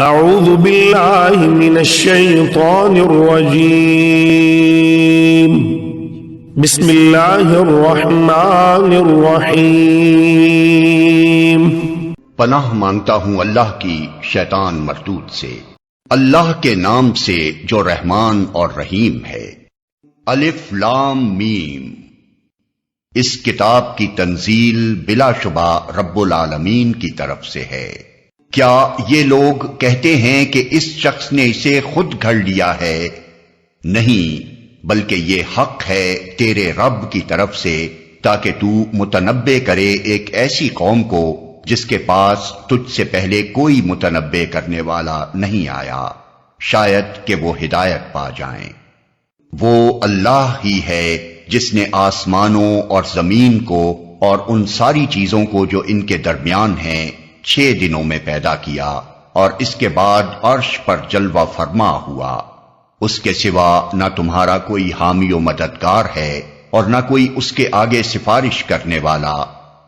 اعوذ باللہ من الشیطان الرجیم بسم اللہ الرحمن الرحیم۔ پناہ مانگتا ہوں اللہ کی شیطان مردود سے، اللہ کے نام سے جو رحمان اور رحیم ہے۔ الف لام میم۔ اس کتاب کی تنزیل بلا شبہ رب العالمین کی طرف سے ہے۔ کیا یہ لوگ کہتے ہیں کہ اس شخص نے اسے خود گھڑ لیا ہے؟ نہیں، بلکہ یہ حق ہے تیرے رب کی طرف سے، تاکہ تو متنبع کرے ایک ایسی قوم کو جس کے پاس تجھ سے پہلے کوئی متنبع کرنے والا نہیں آیا، شاید کہ وہ ہدایت پا جائیں۔ وہ اللہ ہی ہے جس نے آسمانوں اور زمین کو اور ان ساری چیزوں کو جو ان کے درمیان ہیں 6 دنوں میں پیدا کیا، اور اس کے بعد عرش پر جلوہ فرما ہوا۔ اس کے سوا نہ تمہارا کوئی حامی و مددگار ہے اور نہ کوئی اس کے آگے سفارش کرنے والا،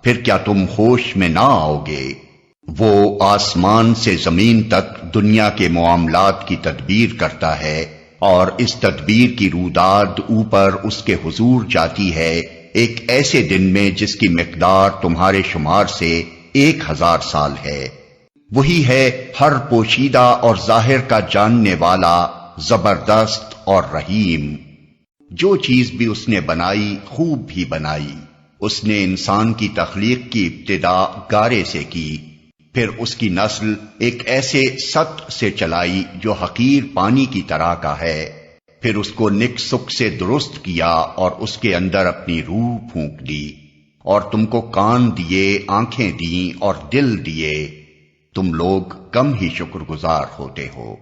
پھر کیا تم ہوش میں نہ آؤ گے؟ وہ آسمان سے زمین تک دنیا کے معاملات کی تدبیر کرتا ہے، اور اس تدبیر کی روداد اوپر اس کے حضور جاتی ہے ایک ایسے دن میں جس کی مقدار تمہارے شمار سے 1000 سال ہے۔ وہی ہے ہر پوشیدہ اور ظاہر کا جاننے والا، زبردست اور رحیم۔ جو چیز بھی اس نے بنائی خوب بھی بنائی۔ اس نے انسان کی تخلیق کی ابتدا گارے سے کی، پھر اس کی نسل ایک ایسے سط سے چلائی جو حقیر پانی کی طرح کا ہے، پھر اس کو نک سک سے درست کیا اور اس کے اندر اپنی روح پھونک دی، اور تم کو کان دیے، آنکھیں دیں اور دل دیے۔ تم لوگ کم ہی شکر گزار ہوتے ہو۔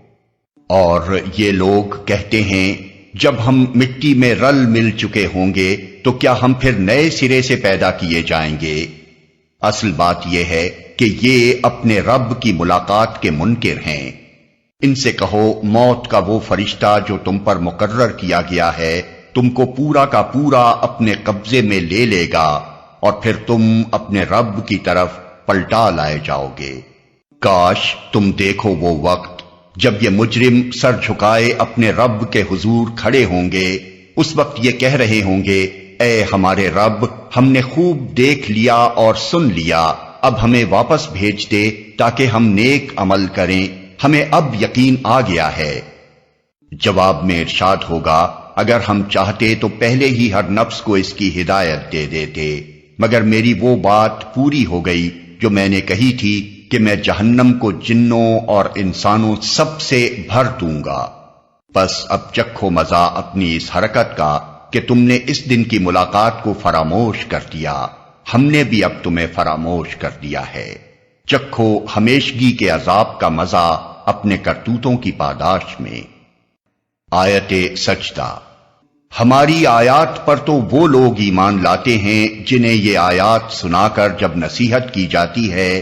اور یہ لوگ کہتے ہیں جب ہم مٹی میں رل مل چکے ہوں گے تو کیا ہم پھر نئے سرے سے پیدا کیے جائیں گے؟ اصل بات یہ ہے کہ یہ اپنے رب کی ملاقات کے منکر ہیں۔ ان سے کہو موت کا وہ فرشتہ جو تم پر مقرر کیا گیا ہے تم کو پورا کا پورا اپنے قبضے میں لے لے گا، اور پھر تم اپنے رب کی طرف پلٹا لائے جاؤ گے۔ کاش تم دیکھو وہ وقت جب یہ مجرم سر جھکائے اپنے رب کے حضور کھڑے ہوں گے۔ اس وقت یہ کہہ رہے ہوں گے، اے ہمارے رب، ہم نے خوب دیکھ لیا اور سن لیا، اب ہمیں واپس بھیج دے تاکہ ہم نیک عمل کریں، ہمیں اب یقین آ گیا ہے۔ جواب میں ارشاد ہوگا، اگر ہم چاہتے تو پہلے ہی ہر نفس کو اس کی ہدایت دے دیتے، مگر میری وہ بات پوری ہو گئی جو میں نے کہی تھی کہ میں جہنم کو جنوں اور انسانوں سب سے بھر دوں گا۔ بس اب چکھو مزہ اپنی اس حرکت کا کہ تم نے اس دن کی ملاقات کو فراموش کر دیا، ہم نے بھی اب تمہیں فراموش کر دیا ہے۔ چکھو ہمیشگی کے عذاب کا مزہ اپنے کرتوتوں کی پاداش میں۔ آیت سجدہ۔ ہماری آیات پر تو وہ لوگ ایمان لاتے ہیں جنہیں یہ آیات سنا کر جب نصیحت کی جاتی ہے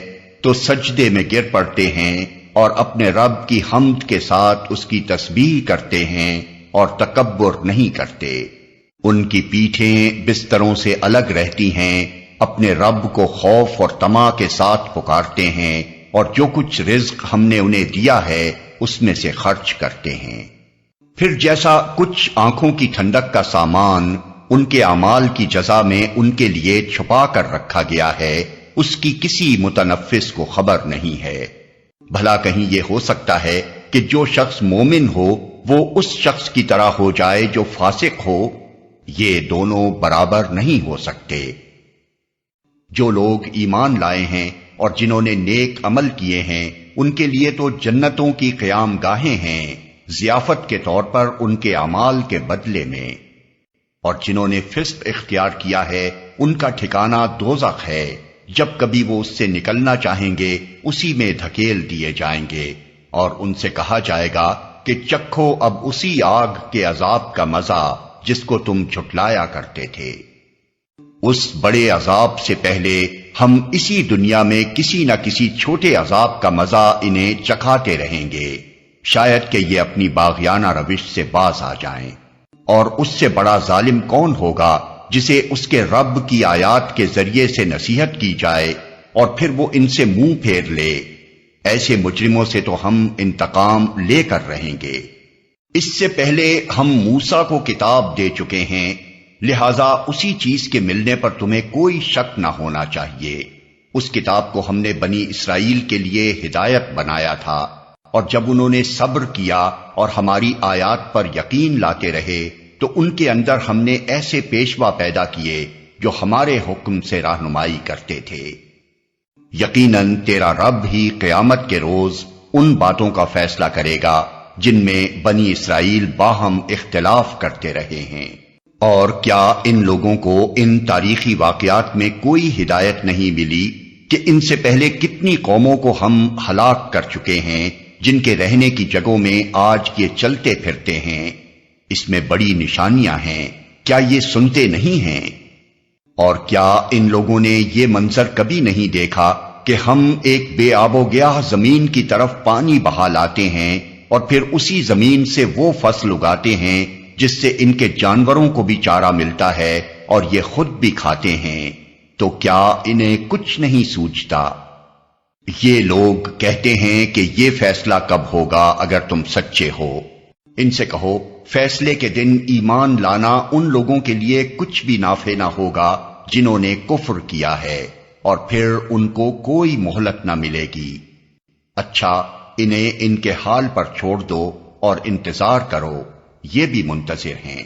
تو سجدے میں گر پڑتے ہیں اور اپنے رب کی حمد کے ساتھ اس کی تسبیح کرتے ہیں اور تکبر نہیں کرتے۔ ان کی پیٹھیں بستروں سے الگ رہتی ہیں، اپنے رب کو خوف اور طمع کے ساتھ پکارتے ہیں، اور جو کچھ رزق ہم نے انہیں دیا ہے اس میں سے خرچ کرتے ہیں۔ پھر جیسا کچھ آنکھوں کی ٹھنڈک کا سامان ان کے اعمال کی جزا میں ان کے لیے چھپا کر رکھا گیا ہے، اس کی کسی متنفس کو خبر نہیں ہے۔ بھلا کہیں یہ ہو سکتا ہے کہ جو شخص مومن ہو وہ اس شخص کی طرح ہو جائے جو فاسق ہو؟ یہ دونوں برابر نہیں ہو سکتے۔ جو لوگ ایمان لائے ہیں اور جنہوں نے نیک عمل کیے ہیں ان کے لیے تو جنتوں کی قیام گاہیں ہیں، ضیافت کے طور پر ان کے اعمال کے بدلے میں، اور جنہوں نے فسق اختیار کیا ہے ان کا ٹھکانہ دوزخ ہے، جب کبھی وہ اس سے نکلنا چاہیں گے اسی میں دھکیل دیے جائیں گے، اور ان سے کہا جائے گا کہ چکھو اب اسی آگ کے عذاب کا مزہ جس کو تم جھٹلایا کرتے تھے۔ اس بڑے عذاب سے پہلے ہم اسی دنیا میں کسی نہ کسی چھوٹے عذاب کا مزہ انہیں چکھاتے رہیں گے، شاید کہ یہ اپنی باغیانہ روش سے باز آ جائیں۔ اور اس سے بڑا ظالم کون ہوگا جسے اس کے رب کی آیات کے ذریعے سے نصیحت کی جائے اور پھر وہ ان سے منہ پھیر لے۔ ایسے مجرموں سے تو ہم انتقام لے کر رہیں گے۔ اس سے پہلے ہم موسیٰ کو کتاب دے چکے ہیں، لہذا اسی چیز کے ملنے پر تمہیں کوئی شک نہ ہونا چاہیے۔ اس کتاب کو ہم نے بنی اسرائیل کے لیے ہدایت بنایا تھا، اور جب انہوں نے صبر کیا اور ہماری آیات پر یقین لاتے رہے تو ان کے اندر ہم نے ایسے پیشوا پیدا کیے جو ہمارے حکم سے رہنمائی کرتے تھے۔ یقیناً تیرا رب ہی قیامت کے روز ان باتوں کا فیصلہ کرے گا جن میں بنی اسرائیل باہم اختلاف کرتے رہے ہیں۔ اور کیا ان لوگوں کو ان تاریخی واقعات میں کوئی ہدایت نہیں ملی کہ ان سے پہلے کتنی قوموں کو ہم ہلاک کر چکے ہیں جن کے رہنے کی جگہوں میں آج یہ چلتے پھرتے ہیں؟ اس میں بڑی نشانیاں ہیں، کیا یہ سنتے نہیں ہیں؟ اور کیا ان لوگوں نے یہ منظر کبھی نہیں دیکھا کہ ہم ایک بے آب و گیاہ زمین کی طرف پانی بہا لاتے ہیں اور پھر اسی زمین سے وہ فصل اگاتے ہیں جس سے ان کے جانوروں کو بھی چارہ ملتا ہے اور یہ خود بھی کھاتے ہیں، تو کیا انہیں کچھ نہیں سوچتا؟ یہ لوگ کہتے ہیں کہ یہ فیصلہ کب ہوگا اگر تم سچے ہو؟ ان سے کہو فیصلے کے دن ایمان لانا ان لوگوں کے لیے کچھ بھی نافع نہ ہوگا جنہوں نے کفر کیا ہے، اور پھر ان کو کوئی مہلت نہ ملے گی۔ اچھا انہیں ان کے حال پر چھوڑ دو اور انتظار کرو، یہ بھی منتظر ہیں۔